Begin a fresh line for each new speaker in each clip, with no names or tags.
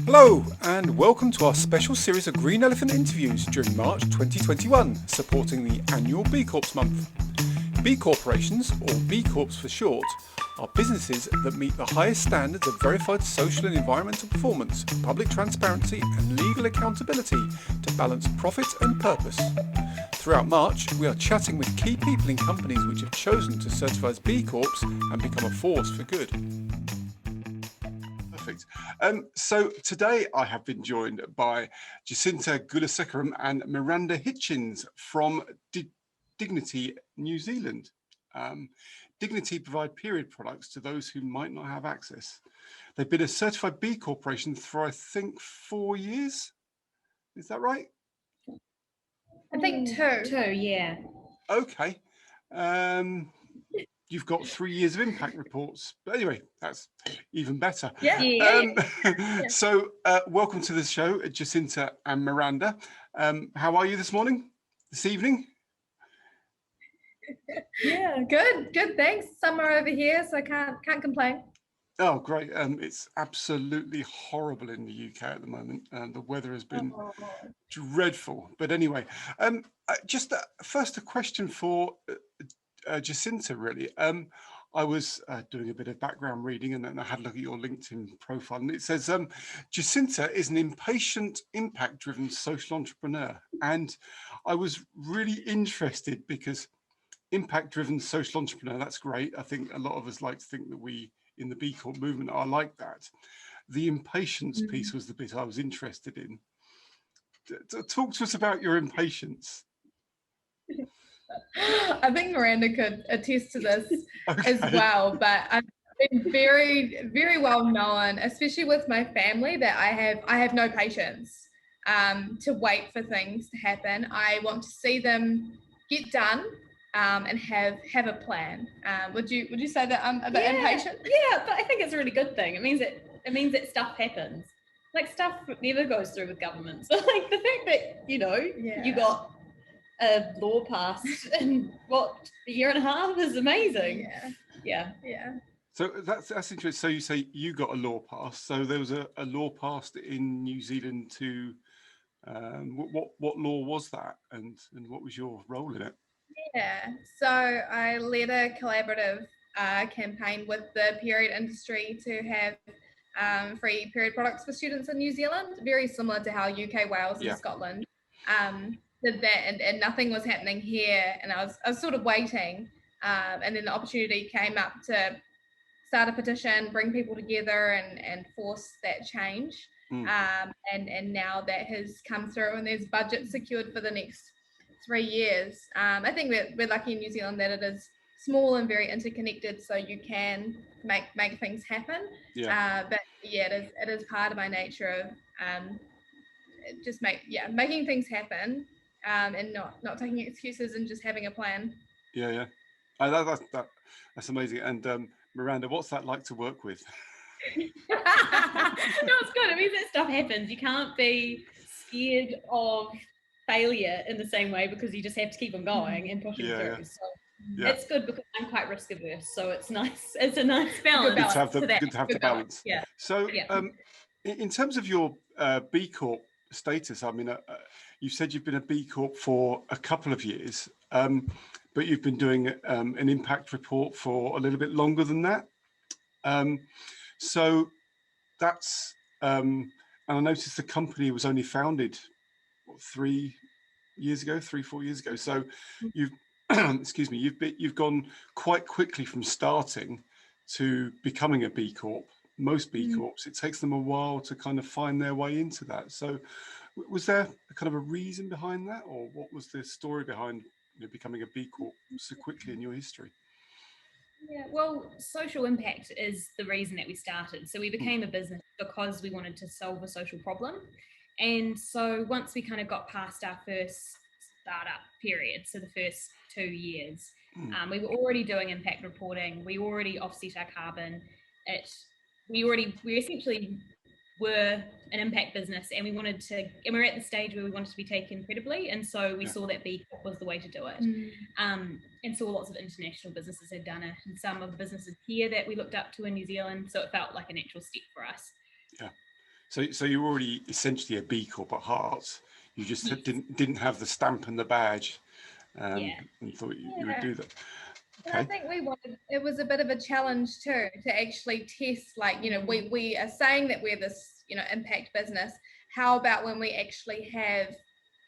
Hello, and welcome to our special series of Green Elephant interviews during March 2021, supporting the annual B Corps month. B corporations, or B Corps for short, are businesses that meet the highest standards of verified social and environmental performance, public transparency and legal accountability to balance profit and purpose. Throughout March, we are chatting with key people in companies which have chosen to certify as B Corps and become a force for good. Perfect. So today I have been joined by Jacinta Gulasekharam and Miranda Hitchings from Dignity New Zealand. Dignity provide period products to those who might not have access. They've been a certified B Corporation for, I think, 4 years. Is that right?
I think two, yeah.
Okay. You've got 3 years of impact reports. But anyway, that's even better. So welcome to the show, Jacinta and Miranda. How are you this evening?
Yeah, good, thanks. Summer over here, so I can't complain.
Oh, great. It's absolutely horrible in the UK at the moment, and the weather has been dreadful. But anyway, just first a question for Jacinta, really. I was doing a bit of background reading, and then I had a look at your LinkedIn profile, and it says Jacinta is an impatient, impact-driven social entrepreneur. And I was really interested because impact-driven social entrepreneur, that's great. I think a lot of us like to think that we in the B Corp movement are like that. The impatience piece was the bit I was interested in. Talk to us about your impatience.
I think Miranda could attest to this as well, but I've been very, very well known, especially with my family, that I have no patience to wait for things to happen. I want to see them get done and have a plan. Would you say that I'm a bit impatient?
Yeah, but I think it's a really good thing. It means that stuff happens. Like, stuff never goes through with government. So like the fact that you got a law passed in a year and a half is amazing. Yeah.
So that's interesting. So you say you got a law passed. So there was a law passed in New Zealand to what law was that, and what was your role in it?
Yeah, so I led a collaborative campaign with the period industry to have free period products for students in New Zealand, very similar to how UK, Wales and Scotland did that, and nothing was happening here, and I was sort of waiting, and then the opportunity came up to start a petition, bring people together and force that change, and now that has come through, and there's budget secured for the next 3 years. I think that we're lucky in New Zealand that it is small and very interconnected, so you can make things happen. But it is part of my nature of just making things happen, and not taking excuses and just having a plan.
That's amazing. And Miranda, what's that like to work with?
No, it's good. It means that stuff happens. You can't be scared of failure in the same way, because you just have to keep on going and pushing through. So it's good, because I'm quite risk averse, so it's nice. It's a nice balance.
Good to have the balance.
Yeah.
So in terms of your B Corp status, I mean, you said you've been a B Corp for a couple of years, but you've been doing an impact report for a little bit longer than that. So that's and I noticed the company was only founded 3, 4 years ago. So you've excuse me, you've gone quite quickly from starting to becoming a B Corp. Most B Corps, it takes them a while to kind of find their way into that. So was there a kind of a reason behind that, or what was the story behind becoming a B Corp so quickly in your history?
Yeah, well, social impact is the reason that we started. So we became a business because we wanted to solve a social problem. And so once we kind of got past our first startup period, so the first 2 years, we were already doing impact reporting. We already offset our carbon. We essentially were an impact business, and we were at the stage where we wanted to be taken credibly, and so we saw that B Corp was the way to do it. And saw lots of international businesses had done it, and some of the businesses here that we looked up to in New Zealand, so it felt like an actual step for us.
So you're already essentially a B Corp at heart. You just
Yes.
didn't have the stamp and the badge,
Yeah.
and thought you would do that.
And I
Okay.
think it was a bit of a challenge too, to actually test, like, we are saying that we're this, impact business. How about when we actually have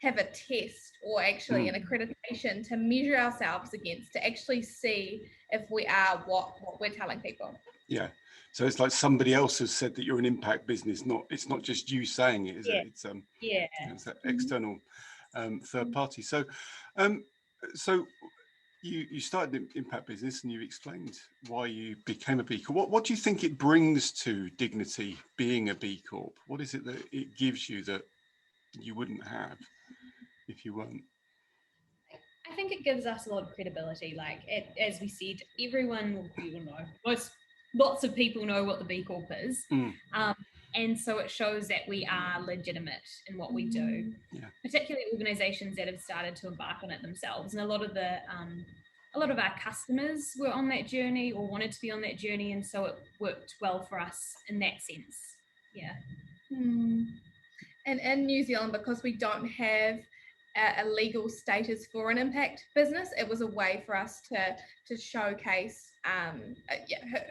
a test, or actually an accreditation to measure ourselves against, to actually see if we are what we're telling people.
Yeah. So it's like somebody else has said that you're an impact business. It's not just you saying it, is
Yeah.
it? It's that
Mm-hmm.
external third party. So so you started an impact business, and you explained why you became a B Corp. What do you think it brings to Dignity being a B Corp? What is it that it gives you that you wouldn't have if you weren't?
I think it gives us a lot of credibility. Like, as we said, everyone, lots of people know what the B Corp is. And so it shows that we are legitimate in what we do, particularly organizations that have started to embark on it themselves. And a lot of our customers were on that journey, or wanted to be on that journey. And so it worked well for us in that sense. Yeah.
And in New Zealand, because we don't have a legal status for an impact business, it was a way for us to showcase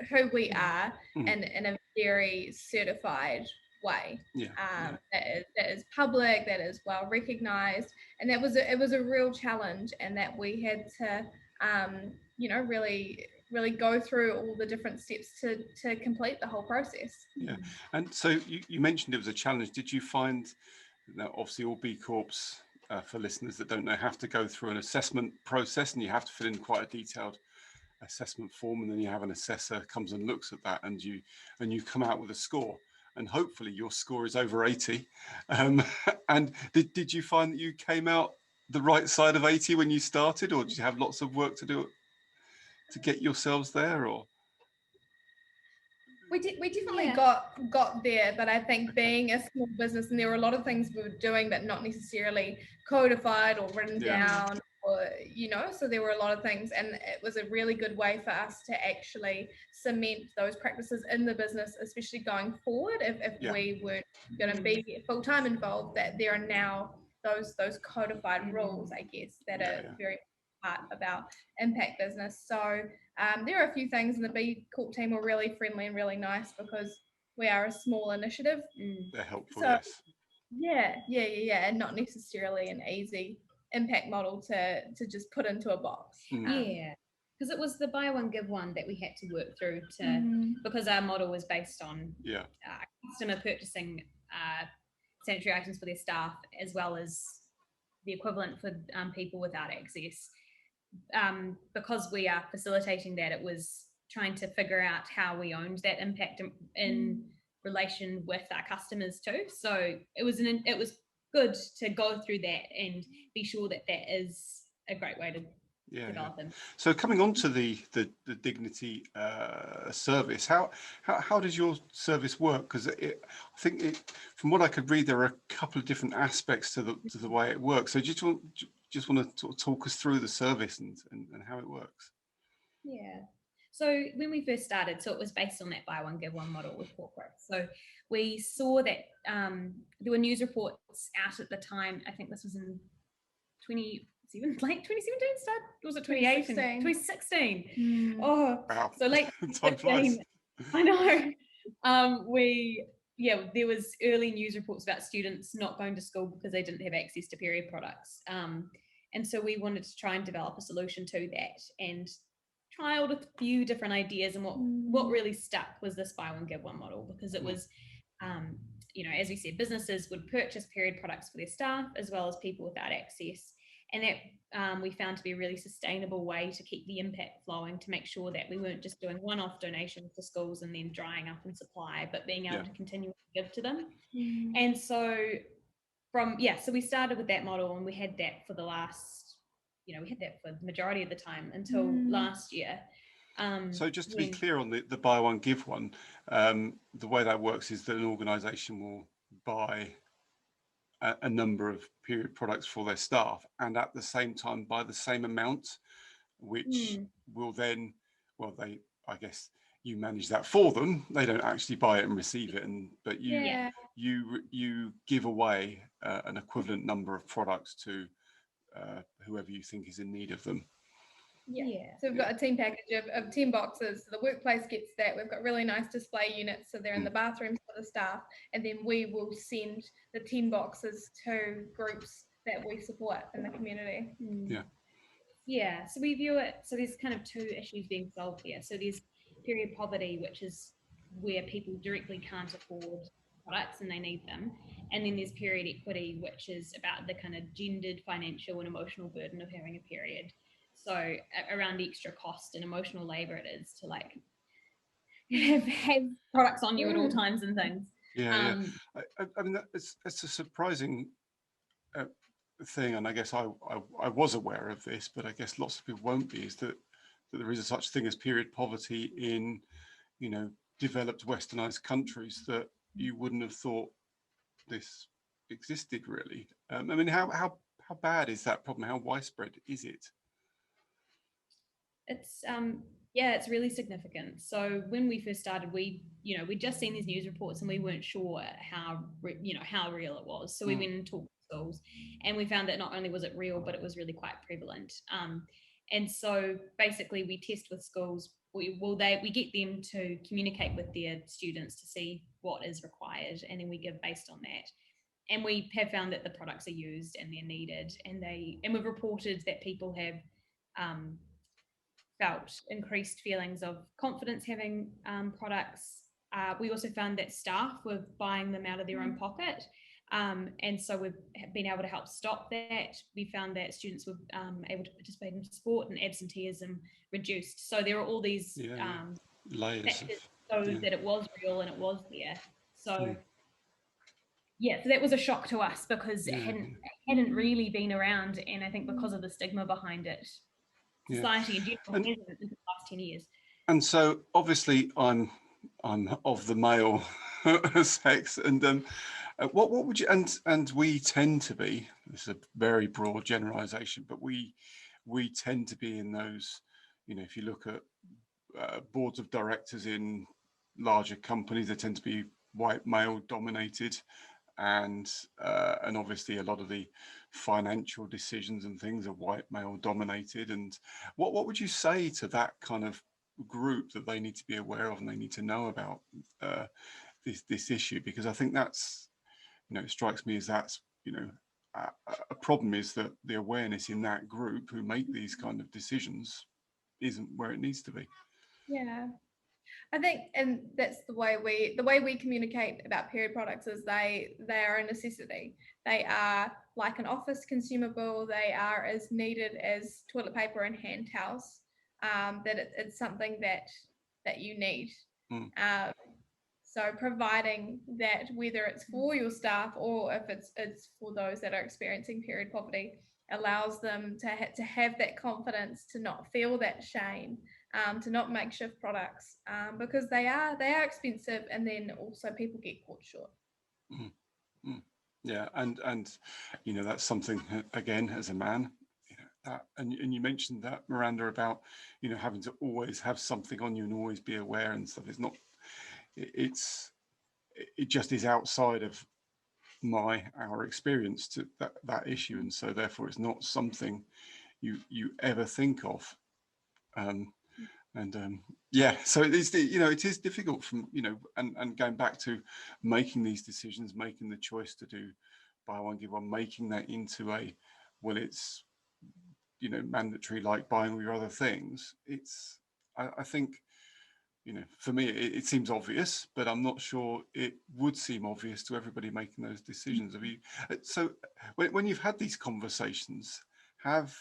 who we are in a very certified way. That is public, that is well recognized, and it was a real challenge, and that we had to really go through all the different steps to complete the whole process.
Yeah. And so you mentioned it was a challenge. Did you find, obviously all B Corps, for listeners that don't know, have to go through an assessment process, and you have to fill in quite a detailed assessment form, and then you have an assessor comes and looks at that, and you come out with a score, and hopefully your score is over 80. And did you find that you came out the right side of 80 when you started, or did you have lots of work to do to get yourselves there? Or
we definitely got there, but I think being a small business, and there were a lot of things we were doing but not necessarily codified or written down, or so there were a lot of things, and it was a really good way for us to actually cement those practices in the business, especially going forward, if we weren't going to be full-time involved, that there are now those codified rules, I guess, that are very part about impact business. So there are a few things, and the B Corp team were really friendly and really nice, because we are a small initiative.
They're helpful.
So,
yes.
And not necessarily an easy impact model to just put into a box.
Because it was the buy one give one that we had to work through because our model was based on customer purchasing sanitary items for their staff, as well as the equivalent for people without access. Because we are facilitating that, it was trying to figure out how we owned that impact in relation with our customers too. So it was good to go through that and be sure that is a great way to develop them.
So coming on to the Dignity service, how does your service work? Because I think from what I could read, there are a couple of different aspects to the way it works. So just want to sort of talk us through the service and how it works.
So when we first started, so it was based on that buy one give one model with corporate. So we saw that there were news reports out at the time. I think this was in late 2017 start, was it 2018? 2016. Oh, wow. So late 2015. I know. There was early news reports about students not going to school because they didn't have access to period products. And so we wanted to try and develop a solution to that, and trialed a few different ideas. And what really stuck was this buy one give one model, because it was, as we said, businesses would purchase period products for their staff as well as people without access. And that we found to be a really sustainable way to keep the impact flowing, to make sure that we weren't just doing one-off donations to schools and then drying up in supply, but being able to continue to give to them. And so so we started with that model, and we had that for the last, we had that for the majority of the time until last year.
So just to be clear on the buy one give one, the way that works is that an organisation will buy a number of period products for their staff, and at the same time buy the same amount, which will then, I guess you manage that for them. They don't actually buy it and receive it, but
Yeah.
you give away an equivalent number of products to whoever you think is in need of them.
Yeah. So we've got a team package of 10 boxes. The workplace gets that. We've got really nice display units, so they're in the bathrooms for the staff, and then we will send the 10 boxes to groups that we support in the community.
Yeah, so we view it, so there's kind of two issues being solved here. So there's period poverty, which is where people directly can't afford products and they need them. And then there's period equity, which is about the kind of gendered financial and emotional burden of having a period. So around the extra cost and emotional labor it is to like have products on you at all times and things.
I mean, it's a surprising thing, and I guess I was aware of this, but I guess lots of people won't be, is that there is a such thing as period poverty in, developed westernized countries, that you wouldn't have thought this existed really. I mean, how bad is that problem? How widespread is it?
It's it's really significant. So when we first started, we'd just seen these news reports and we weren't sure how real it was. So we went and talked to schools, and we found that not only was it real, but it was really quite prevalent. And so basically, we test with schools. We get them to communicate with their students to see what is required, and then we give based on that. And we have found that the products are used and they're needed, and we've reported that people have felt increased feelings of confidence having products. We also found that staff were buying them out of their own pocket. And so we've been able to help stop that. We found that students were able to participate in sport and absenteeism reduced. So there are all these
layers
factors that it was real and it was there. So so that was a shock to us because it hadn't really been around, and I think because of the stigma behind it, society in general hasn't in the last 10 years.
And so obviously I'm of the male sex, and what would you, and we tend to be, this is a very broad generalization, but we tend to be in those, if you look at boards of directors in larger companies, they tend to be white male dominated, and obviously a lot of the financial decisions and things are white male dominated. And what would you say to that kind of group, that they need to be aware of and they need to know about this issue? Because I think that's, it strikes me as that's, a problem, is that the awareness in that group who make these kind of decisions isn't where it needs to be.
Yeah. I think, and that's the way we communicate about period products, is they are a necessity. They are like an office consumable. They are as needed as toilet paper and hand towels. That it's something that you need. So providing that, whether it's for your staff or if it's for those that are experiencing period poverty, allows them to have that confidence, to not feel that shame, to not make shift products, because they are expensive, and then also people get caught short.
Yeah, and that's something, again, as a man, that, and you mentioned that, Miranda, about having to always have something on you and always be aware and stuff. It's not, it just is outside of our experience to that issue, and so therefore it's not something you ever think of. So it is, it is difficult from, and going back to making these decisions, making the choice to do buy one give one, making that into it's mandatory, like buying all your other things. It's, I think, for me it seems obvious, but I'm not sure it would seem obvious to everybody making those decisions. So when you've had these conversations, have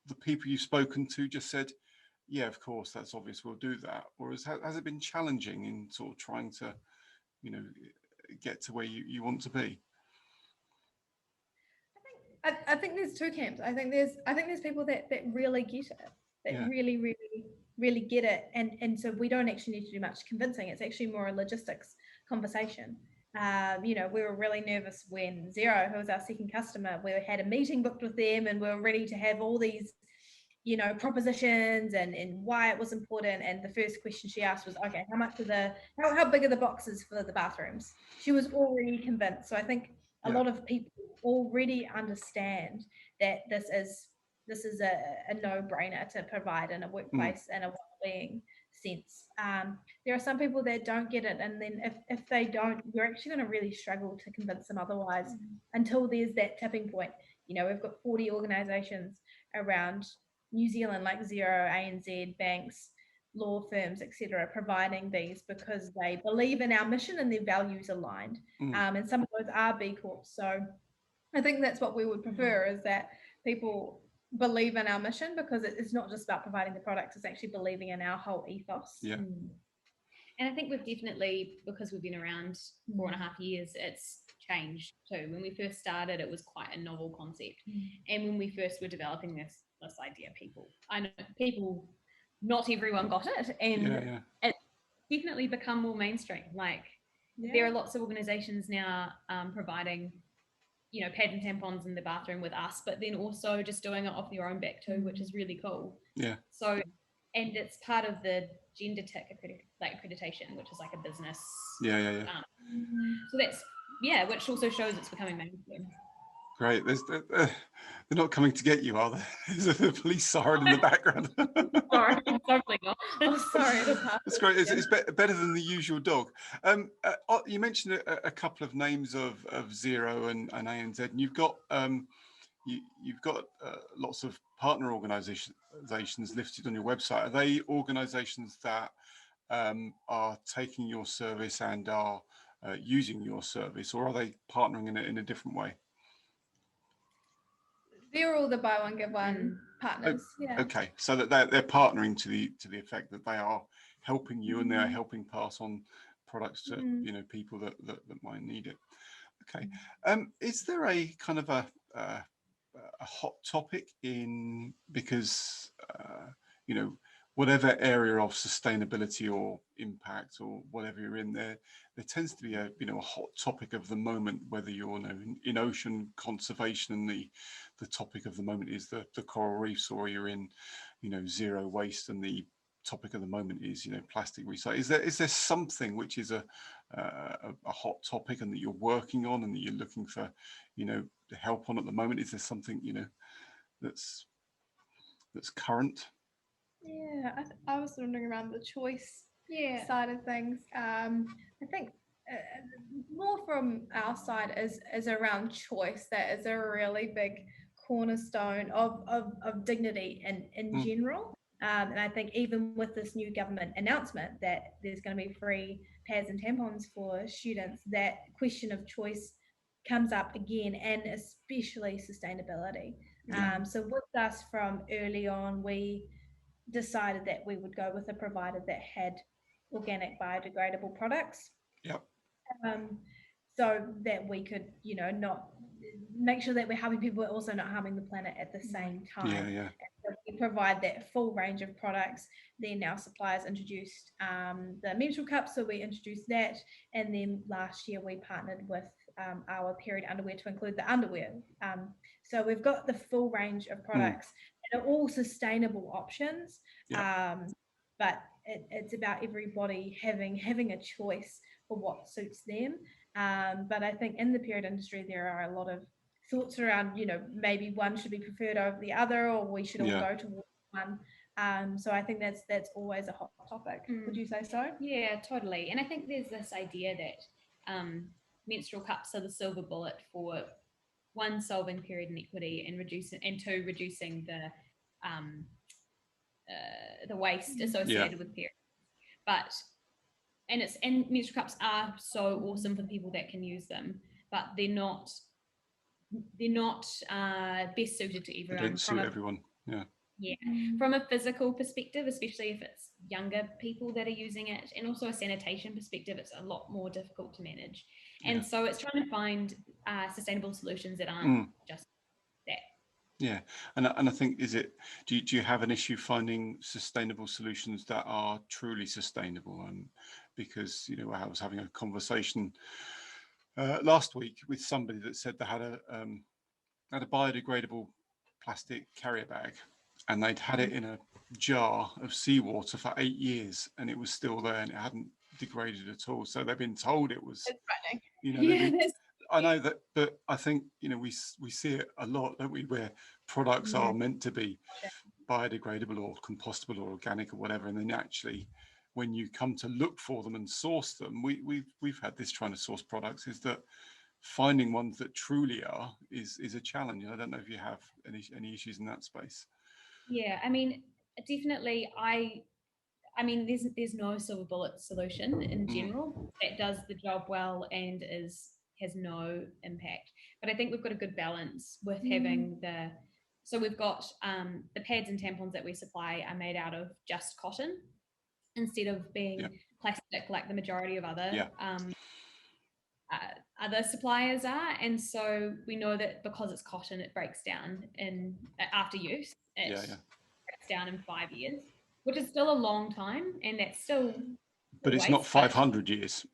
the people you've spoken to just said, yeah, of course, that's obvious, we'll do that? Or has it been challenging in sort of trying to, get to where you want to be?
I think there's two camps. I think there's people that really get it, that really, really, really get it. And so we don't actually need to do much convincing. It's actually more a logistics conversation. We were really nervous when Xero, who was our second customer, we had a meeting booked with them, and we were ready to have all these propositions and why it was important. And the first question she asked was, okay, how big are the boxes for the bathrooms? She was already convinced. So I think a lot of people already understand that this is a no-brainer to provide in a workplace and a well-being sense. There are some people that don't get it, and then if they don't, you're actually going to really struggle to convince them otherwise until there's that tipping point. We've got 40 organizations around New Zealand, like Xero, ANZ, banks, law firms, etc., providing these because they believe in our mission and their values aligned. And some of those are BCorp. So I think that's what we would prefer, is that people believe in our mission, because it's not just about providing the products, it's actually believing in our whole ethos.
Yeah.
And I think we've definitely, because we've been around 4.5 years, it's changed too. When we first started, it was quite a novel concept. And when we first were developing this idea, not everyone got it. And it's definitely become more mainstream. Like there are lots of organizations now providing, pads and tampons in the bathroom with us, but then also just doing it off your own back too, which is really cool.
Yeah.
So, and it's part of the gender tick accreditation, which is like a business. So that's, which also shows it's becoming mainstream.
Great. They're not coming to get you, are they? There's a police siren in the background.
Sorry, probably not.
Oh, sorry.
That's great. It's better than the usual dog. You mentioned a couple of names of Xero and ANZ, and you've got lots of partner organisations listed on your website. Are they organisations that are taking your service and are using your service, or are they partnering in a different way?
They're all the buy one get one partners.
Okay, so that they're partnering to the effect that they are helping you and they are helping pass on products to people that might need it. Okay, is there a kind of a hot topic because whatever area of sustainability or impact or whatever you're in there tends to be a hot topic of the moment, whether you're in ocean conservation and the topic of the moment is the coral reefs, or you're in zero waste and the topic of the moment is plastic recycling. Is there something which is a hot topic and that you're working on and that you're looking for help on at the moment? Is there something that's current?
Yeah, I was wondering around the choice side of things. I think more from our side is around choice. That is a really big cornerstone of dignity in general. And I think even with this new government announcement that there's going to be free pads and tampons for students, that question of choice comes up again, and especially sustainability. So with us from early on, we decided that we would go with a provider that had organic biodegradable products. So that we could, not make sure that we're helping people, but also not harming the planet at the same time. So we provide that full range of products. Then our suppliers introduced the menstrual cups, so we introduced that. And then last year we partnered with our period underwear to include the underwear. So we've got the full range of products that are all sustainable options. But it's about everybody having a choice for what suits them. But I think in the period industry, there are a lot of thoughts around, maybe one should be preferred over the other, or we should all go towards one. So I think that's always a hot topic. Would you say so?
Yeah, totally. And I think there's this idea that menstrual cups are the silver bullet for one, solving period inequity, and two, reducing the waste associated with periods. And menstrual cups are so awesome for the people that can use them, but they're not best suited to everyone.
They don't suit everyone.
From a physical perspective, especially if it's younger people that are using it, and also a sanitation perspective, it's a lot more difficult to manage. And so it's trying to find sustainable solutions that aren't just that. Yeah,
and I think, do you have an issue finding sustainable solutions that are truly sustainable? Because I was having a conversation last week with somebody that said they had a biodegradable plastic carrier bag, and they'd had it in a jar of seawater for 8 years, and it was still there, and it hadn't degraded at all. So they've been told it was,
It's funny.
you know,
Yeah,
I know that, but I think, you know, we see it a lot, don't we, where products are meant to be biodegradable or compostable or organic or whatever, and then actually when you come to look for them and source them, we've had this trying to source products, is that finding ones that truly are is a challenge. And I don't know if you have any issues in that space.
yeah. I mean, definitely. I mean, there's no silver bullet solution in general that does the job well and has no impact. But I think we've got a good balance with having so we've got the pads and tampons that we supply are made out of just cotton instead of being plastic like the majority of other other suppliers are. And so we know that because it's cotton, it breaks down after use. It breaks down in 5 years, which is still a long time, and that's still
but it's not 500 years.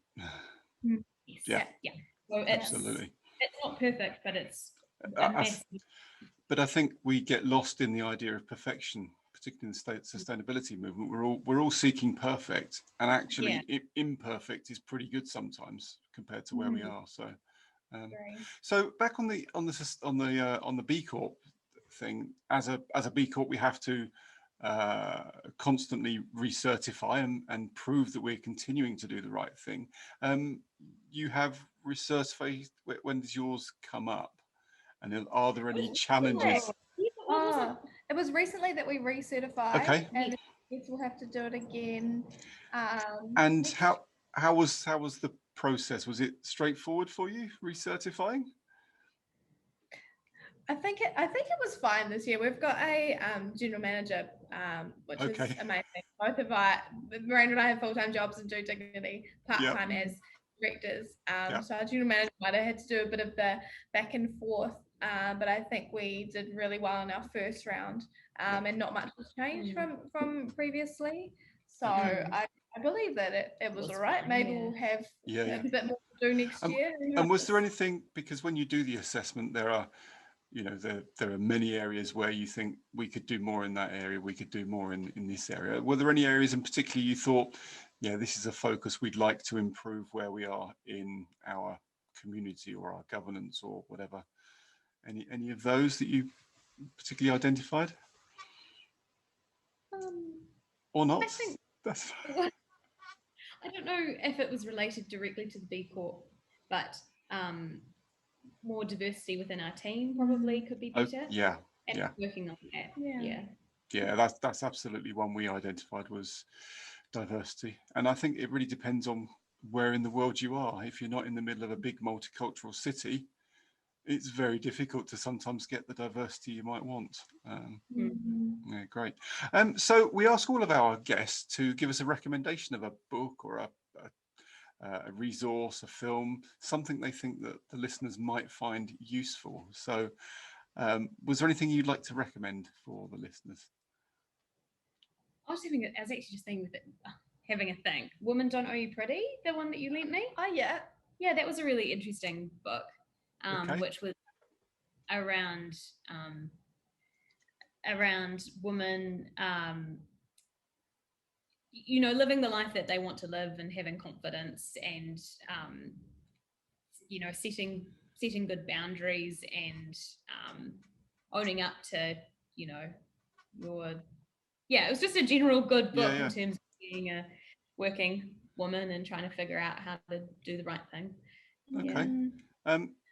Yes, yeah. So
absolutely.
It's not perfect, but it's
but I think we get lost in the idea of perfection, particularly in the sustainability movement. We're all seeking perfect, and actually imperfect is pretty good sometimes compared to where we are. So so back on the BCorp thing, as a BCorp, we have to constantly recertify and prove that we're continuing to do the right thing. You have recertified. When does yours come up? And are there any challenges?
It was recently that we recertified.
Okay.
And we'll have to do it again.
And how was the process? Was it straightforward for you recertifying?
I think it was fine this year. We've got a general manager, which is amazing. Both of Miranda and I have full-time jobs and do Dignity part-time as directors. So our general manager might have had to do a bit of the back and forth, but I think we did really well in our first round, and not much has changed from previously. So I believe that it was all right. Maybe we'll have a bit more to do next year.
And was there anything, because when you do the assessment, there are, you know, there are many areas where you think we could do more in that area, we could do more in this area. Were there any areas in particular you thought, yeah, this is a focus we'd like to improve where we are in our community or our governance or whatever? Any of those that you particularly identified? Or not? That's
I don't know if it was related directly to the BCorp, but more diversity within our team probably could be better. Working on that.
Yeah, that's absolutely one we identified, was diversity. And I think it really depends on where in the world you are. If you're not in the middle of a big multicultural city, it's very difficult to sometimes get the diversity you might want. Yeah, great. So we ask all of our guests to give us a recommendation of a book or a resource, a film, something they think that the listeners might find useful. So was there anything you'd like to recommend for the listeners?
I was actually just thinking with it, having a think. Women Don't Owe You Pretty, the one that you lent me.
Oh yeah.
Yeah, that was a really interesting book, which was around women, you know, living the life that they want to live and having confidence and, you know, setting good boundaries and owning up to, you know, it was just a general good book in terms of being a working woman and trying to figure out how to do the right thing.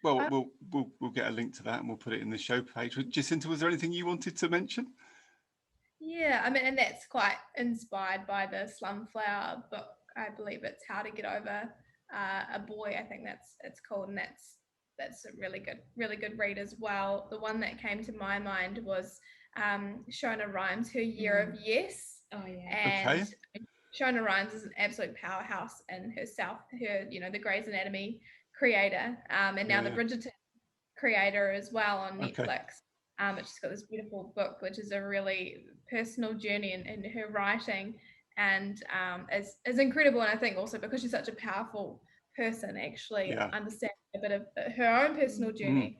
Well, we'll get a link to that and we'll put it in the show page. Jacinta, was there anything you wanted to mention?
Yeah, I mean, and that's quite inspired by the Slumflower book. I believe it's How to Get Over a Boy. I think it's called, and that's a really good read as well. The one that came to my mind was Shona Rhimes, Her Year of Yes.
Oh yeah.
And Shona Rhimes is an absolute powerhouse in herself. Her, you know, the Grey's Anatomy creator, and now the Bridgerton creator as well on Netflix. She's got this beautiful book, which is a really personal journey in her writing, and is incredible. And I think also because she's such a powerful person, actually understanding a bit of her own personal journey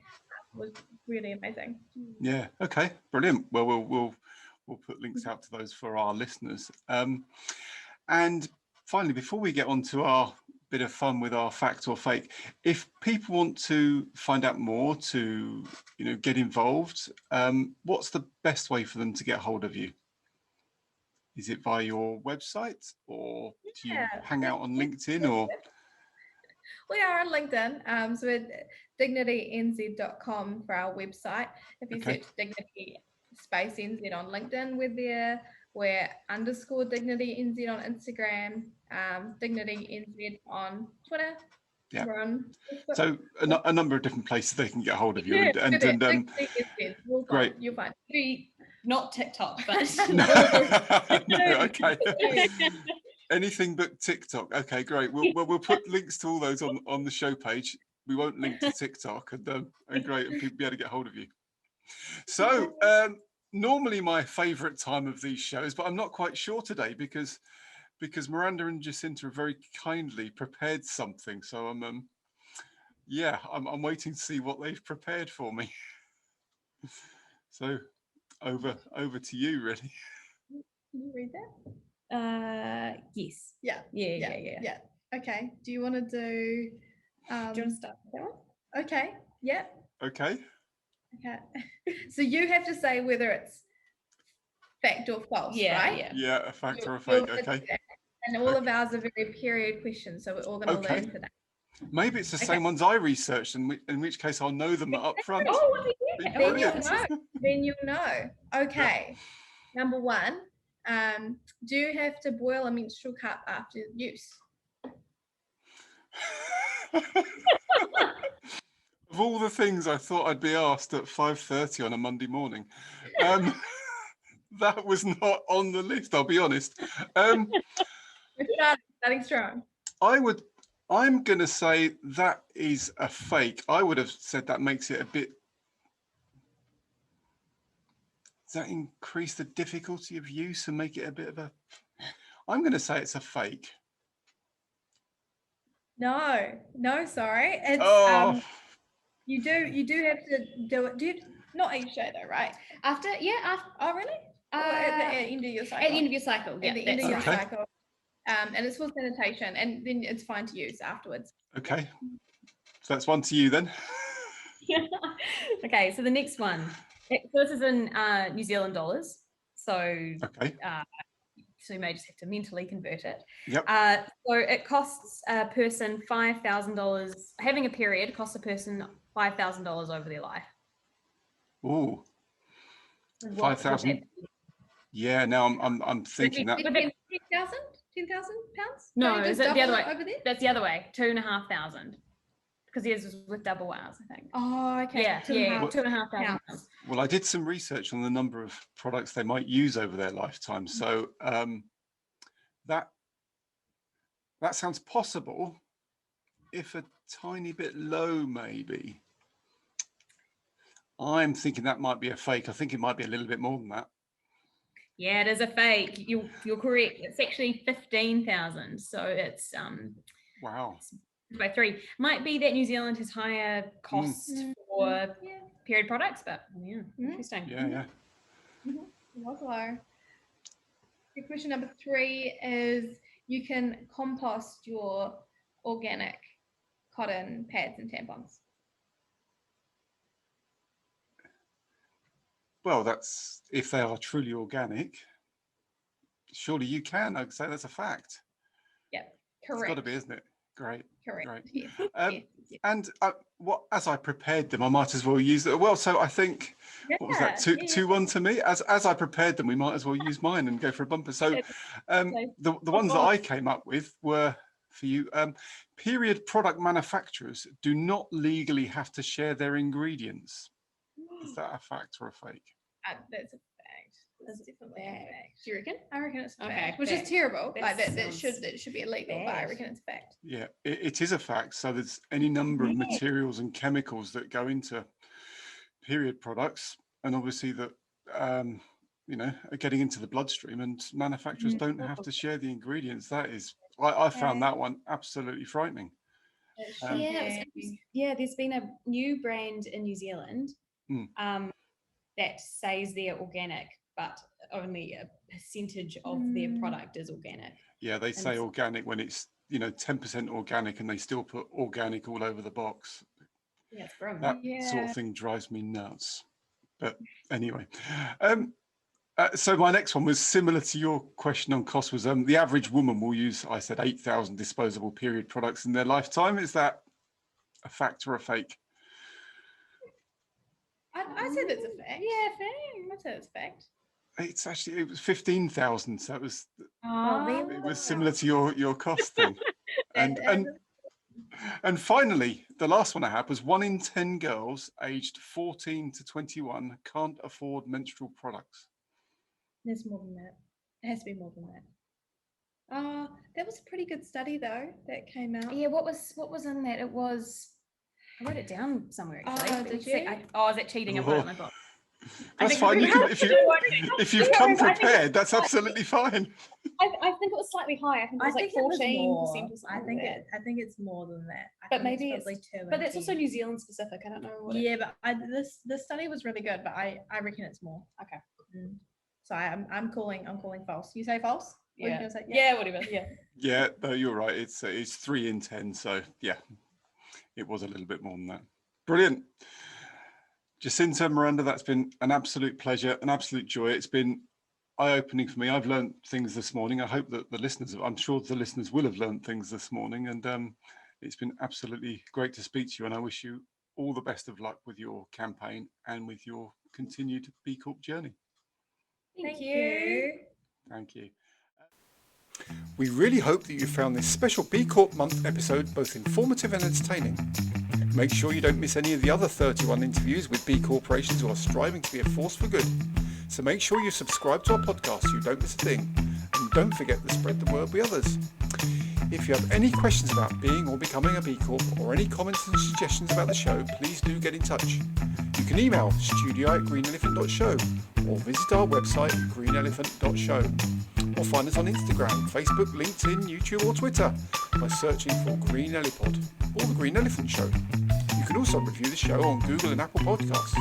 was really amazing.
Yeah. Okay. Brilliant. Well, we'll put links out to those for our listeners. And finally, before we get on to our bit of fun with our fact or fake, if people want to find out more, to get involved, what's the best way for them to get hold of you? Is it via your website, or do you hang out on LinkedIn, or?
We are on LinkedIn, so we're dignitynz.com for our website. If you search Dignity space NZ on LinkedIn, we're there. We're _DignityNZ on Instagram, DignityNZ on Twitter.
Yeah.
We're on Facebook.
So a number of different places they can get hold of you. Great.
You'll find.
Not TikTok, but
No, okay. Anything but TikTok. Okay, great. We'll put links to all those on the show page. We won't link to TikTok, and great, and people be able to get hold of you. So normally my favourite time of these shows, but I'm not quite sure today because Miranda and Jacinta have very kindly prepared something. So I'm waiting to see what they've prepared for me. So over to you, really.
Can you read that?
Yes.
Yeah. Okay. Do you want to do?
Do you want to start with that one?
Okay. Yeah.
Okay.
So you have to say whether it's fact or false, right?
Yeah, a fact or a fake. Okay.
And all of ours are very period questions, so we're all going to learn today.
Maybe it's the same ones I researched, in which case I'll know them up front.
Oh, then you'll know. Okay. Number one, do you have to boil a menstrual cup after use?
Of all the things I thought I'd be asked at 5:30 on a Monday morning, that was not on the list, I'll be honest.
Starting strong.
I'm going to say that is a fake. I would have said that makes it a bit. Does that increase the difficulty of use and make it a bit of a? I'm going to say it's a fake.
No, sorry. It's you do have to do it. Not each day though, right?
After.
Oh, really? At the end of your cycle.
At the end of your cycle.
At the end of your cycle. And it's for sanitation, and then it's fine to use afterwards.
Okay. So that's one to you then.
Okay, so the next one. So this is in New Zealand dollars. So so you may just have to mentally convert it.
Yep.
So it costs a person $5,000. Having a period costs a person $5,000 over their life.
Ooh. 5,000. Yeah. Now I'm thinking that.
10,000 pounds?
No, is it the other way?
Over there?
That's the other way. 2,500. Because yours was with double hours, I think.
Oh, okay.
Yeah, 2,500 pounds.
Well, I did some research on the number of products they might use over their lifetime. So that sounds possible, if a tiny bit low, maybe. I'm thinking that might be a fake. I think it might be a little bit more than that.
Yeah, it is a fake. You're correct. It's actually 15,000. So it's
wow.
By 3. Might be that New Zealand has higher costs for period products, but interesting.
Yeah.
Was low. Question number 3 is you can compost your organic cotton pads and tampons.
Well, that's if they are truly organic. Surely you can. I'd say that's a fact.
Yep, correct.
It's got to be, isn't it? Great.
Correct.
Great.
Yes.
And as I prepared them, I might as well use it. Well, so I think what was that? 2-1 to me. As I prepared them, we might as well use mine and go for a bumper. So the ones that I came up with were for you. Period product manufacturers do not legally have to share their ingredients. Is that a fact or a fake?
That's a fact. That's definitely a fact.
Do you reckon?
I reckon it's a fact,
Okay,
which is terrible. Like that
sounds
should be illegal, but I reckon it's a fact.
Yeah, it is a fact. So there's any number of materials and chemicals that go into period products, and obviously that are getting into the bloodstream, and manufacturers don't have to share the ingredients. That is, I found that one absolutely frightening.
There's been a new brand in New Zealand that says they're organic, but only a percentage of their product is organic.
Yeah, they say organic when it's 10% organic, and they still put organic all over the box.
Yeah, it's grim.
That sort of thing drives me nuts. But anyway, so my next one was similar to your question on cost. Was the average woman will use, I said, 8,000 disposable period products in their lifetime. Is that a fact or a fake?
I'd say that's a fact.
Yeah, fair.
I'd say it's a fact.
It was 15,000. So it was
Oh,
similar to your cost thing. And finally, the last one I had was 1 in 10 girls aged 14 to 21 can't afford menstrual products.
There's more than that. It has to be more than that. That was a pretty good study though that came out.
Yeah, what was in that? It was, I wrote it down somewhere actually.
Did you?
Is that cheating? I put it in my book.
That's fine. If you've come prepared, that's absolutely fine.
I think it was slightly higher. I think it was like 14% or something.
I think it's more than that.
But maybe
it's probably
but that's also New Zealand specific. I don't know what.
Yeah, but this study was really good, but I reckon it's more.
Okay.
So I'm calling false. You say false? What are you
Yeah.
gonna say?
Yeah. Whatever. Yeah.
Yeah, no, you're right. It's 3 in 10. So yeah, it was a little bit more than that. Brilliant. Jacinta, Miranda, that's been an absolute pleasure, an absolute joy. It's been eye-opening for me. I've learned things this morning. I hope that I'm sure the listeners will have learned things this morning. And it's been absolutely great to speak to you. And I wish you all the best of luck with your campaign and with your continued BCorp journey.
Thank you.
Thank you. We really hope that you found this special BCorp month episode both informative and entertaining. Make sure you don't miss any of the other 31 interviews with B corporations who are striving to be a force for good. So make sure you subscribe to our podcast so you don't miss a thing. And don't forget to spread the word with others. If you have any questions about being or becoming a B Corp or any comments and suggestions about the show, please do get in touch. You can email studio@greenelephant.show or visit our website greenelephant.show. Or find us on Instagram, Facebook, LinkedIn, YouTube or Twitter by searching for Green Elipod or The Green Elephant Show. You can also review the show on Google and Apple Podcasts.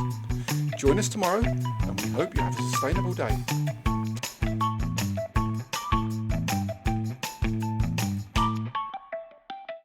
Join us tomorrow and we hope you have a sustainable day.